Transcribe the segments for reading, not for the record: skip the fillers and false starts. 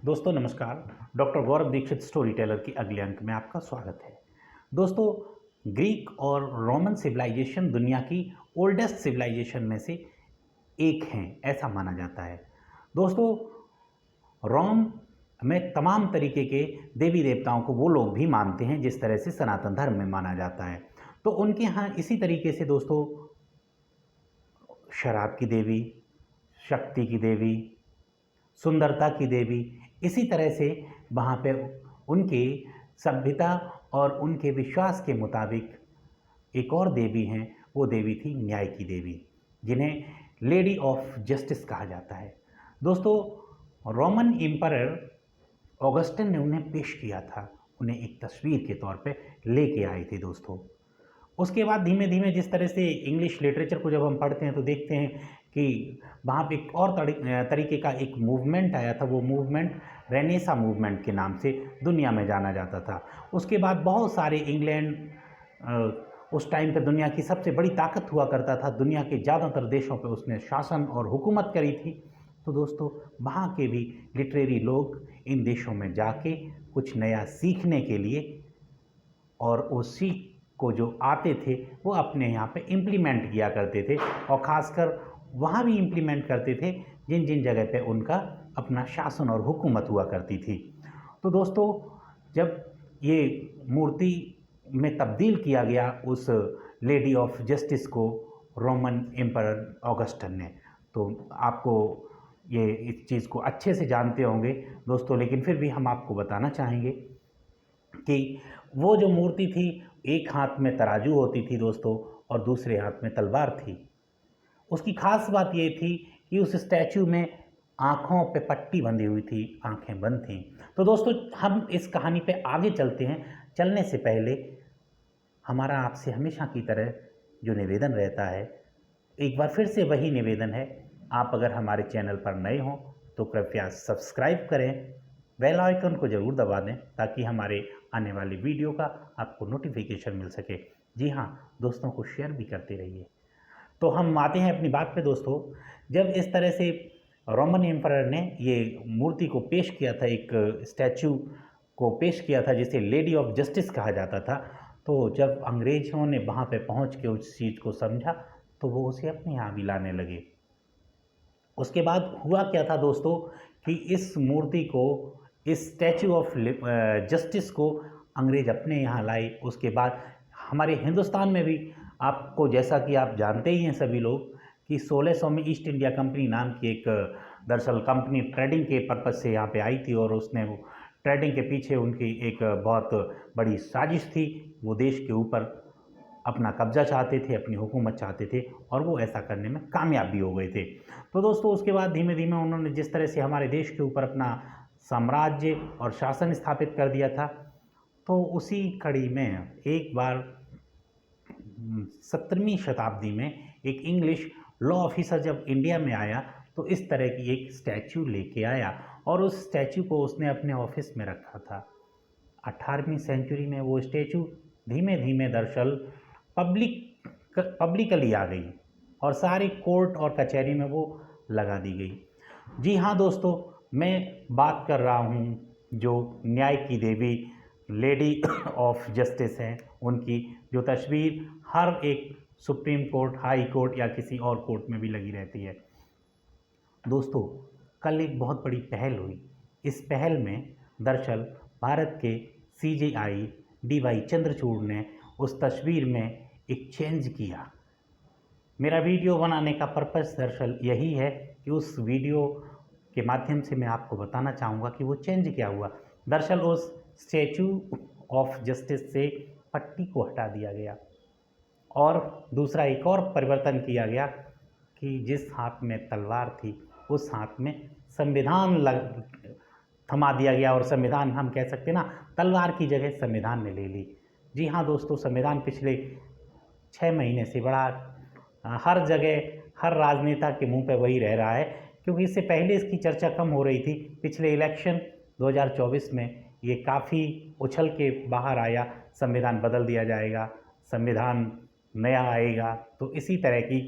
दोस्तों नमस्कार। डॉक्टर गौरव Dixit story teller की अगले अंक में आपका स्वागत है। दोस्तों, ग्रीक और रोमन सिविलाइजेशन दुनिया की ओल्डेस्ट सिविलाइजेशन में से एक हैं, ऐसा माना जाता है। दोस्तों, रोम में तमाम तरीके के देवी देवताओं को वो लोग भी मानते हैं जिस तरह से सनातन धर्म में माना जाता है। तो उनके यहाँ इसी तरीके से दोस्तों शराब की देवी, शक्ति की देवी, सुंदरता की देवी, इसी तरह से वहाँ पे उनके सभ्यता और उनके विश्वास के मुताबिक एक और देवी हैं। वो देवी थी न्याय की देवी, जिन्हें लेडी ऑफ जस्टिस कहा जाता है। दोस्तों, रोमन एम्परर ऑगस्टन ने उन्हें पेश किया था, उन्हें एक तस्वीर के तौर पे लेके आए थे दोस्तों। उसके बाद धीमे धीमे जिस तरह से इंग्लिश लिटरेचर को जब हम पढ़ते हैं तो देखते हैं कि वहाँ पे एक और तरीके का एक मूवमेंट आया था। वो मूवमेंट रेनेसा मूवमेंट के नाम से दुनिया में जाना जाता था। उसके बाद बहुत सारे इंग्लैंड उस टाइम पे दुनिया की सबसे बड़ी ताकत हुआ करता था। दुनिया के ज़्यादातर देशों पे उसने शासन और हुकूमत करी थी। तो दोस्तों, वहाँ के भी लिटरेरी लोग इन देशों में जाके कुछ नया सीखने के लिए और उस सीख को जो आते थे वो अपने यहाँ पे इम्प्लीमेंट किया करते थे, और ख़ासकर वहाँ भी इम्प्लीमेंट करते थे जिन जिन जगह पे उनका अपना शासन और हुकूमत हुआ करती थी। तो दोस्तों, जब ये मूर्ति में तब्दील किया गया उस लेडी ऑफ जस्टिस को रोमन एम्परर ऑगस्टन ने, तो आपको ये इस चीज़ को अच्छे से जानते होंगे दोस्तों, लेकिन फिर भी हम आपको बताना चाहेंगे कि वो जो मूर्ति थी, एक हाथ में तराजू होती थी दोस्तों और दूसरे हाथ में तलवार थी। उसकी खास बात ये थी कि उस स्टैचू में आँखों पे पट्टी बंधी हुई थी, आँखें बंद थीं। तो दोस्तों, हम इस कहानी पे आगे चलते हैं। चलने से पहले हमारा आपसे हमेशा की तरह जो निवेदन रहता है, एक बार फिर से वही निवेदन है, आप अगर हमारे चैनल पर नए हों तो कृपया सब्सक्राइब करें, बेल आइकन को ज़रूर दबा दें ताकि हमारे आने वाली वीडियो का आपको नोटिफिकेशन मिल सके। जी हाँ, दोस्तों को शेयर भी करते रहिए। तो हम आते हैं अपनी बात पे दोस्तों। जब इस तरह से रोमन एम्परर ने ये मूर्ति को पेश किया था, एक स्टैचू को पेश किया था जिसे लेडी ऑफ जस्टिस कहा जाता था, तो जब अंग्रेज़ों ने वहाँ पे पहुँच के उस चीज़ को समझा तो वो उसे अपने यहाँ भी लाने लगे। उसके बाद हुआ क्या था दोस्तों कि इस मूर्ति को, इस स्टैचू ऑफ जस्टिस को अंग्रेज़ अपने यहाँ लाए। उसके बाद हमारे हिंदुस्तान में भी, आपको जैसा कि आप जानते ही हैं सभी लोग, कि 1600 में ईस्ट इंडिया कंपनी नाम की एक दरअसल कंपनी ट्रेडिंग के पर्पज़ से यहाँ पे आई थी, और उसने वो ट्रेडिंग के पीछे उनकी एक बहुत बड़ी साजिश थी। वो देश के ऊपर अपना कब्जा चाहते थे, अपनी हुकूमत चाहते थे, और वो ऐसा करने में कामयाब भी हो गए थे। तो दोस्तों, उसके बाद धीमे धीमे उन्होंने जिस तरह से हमारे देश के ऊपर अपना साम्राज्य और शासन स्थापित कर दिया था, तो उसी कड़ी में एक बार 17वीं शताब्दी में एक इंग्लिश लॉ ऑफिसर जब इंडिया में आया तो इस तरह की एक स्टैचू लेके आया, और उस स्टैचू को उसने अपने ऑफिस में रखा था। 18वीं सेंचुरी में वो स्टैचू धीमे धीमे दरअसल पब्लिकली आ गई, और सारी कोर्ट और कचहरी में वो लगा दी गई। जी हाँ दोस्तों, मैं बात कर रहा हूँ जो न्याय की देवी लेडी ऑफ जस्टिस हैं, उनकी जो तस्वीर हर एक सुप्रीम कोर्ट, हाई कोर्ट या किसी और कोर्ट में भी लगी रहती है। दोस्तों, कल एक बहुत बड़ी पहल हुई। इस पहल में दरअसल भारत के CJI DY चंद्रचूड़ ने उस तस्वीर में एक चेंज किया। मेरा वीडियो बनाने का पर्पस दरअसल यही है कि उस वीडियो के माध्यम से मैं आपको बताना चाहूँगा कि वो चेंज क्या हुआ। दरअसल उस स्टैचू ऑफ जस्टिस से पट्टी को हटा दिया गया, और दूसरा एक और परिवर्तन किया गया कि जिस हाथ में तलवार थी उस हाथ में संविधान थमा दिया गया, और संविधान हम कह सकते हैं ना, तलवार की जगह संविधान ने ले ली। जी हाँ दोस्तों, संविधान पिछले 6 महीने से बड़ा हर जगह हर राजनेता के मुंह पे वही रह रहा है, क्योंकि इससे पहले इसकी चर्चा कम हो रही थी। पिछले इलेक्शन 2024 में ये काफ़ी उछल के बाहर आया, संविधान बदल दिया जाएगा, संविधान नया आएगा। तो इसी तरह की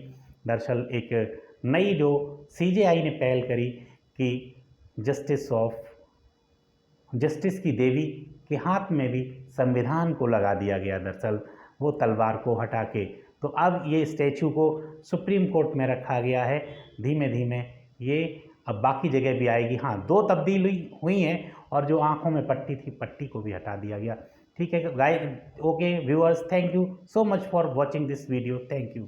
दरअसल एक नई जो CJI ने पहल करी कि जस्टिस ऑफ जस्टिस की देवी के हाथ में भी संविधान को लगा दिया गया दरअसल वो तलवार को हटा के। तो अब ये स्टैचू को सुप्रीम कोर्ट में रखा गया है। धीमे धीमे ये अब बाकी जगह भी आएगी। हाँ, 2 तब्दीली हुई हैं और जो आँखों में पट्टी थी, पट्टी को भी हटा दिया गया। ठीक है guys, okay viewers, thank you so much for watching this video. Thank you.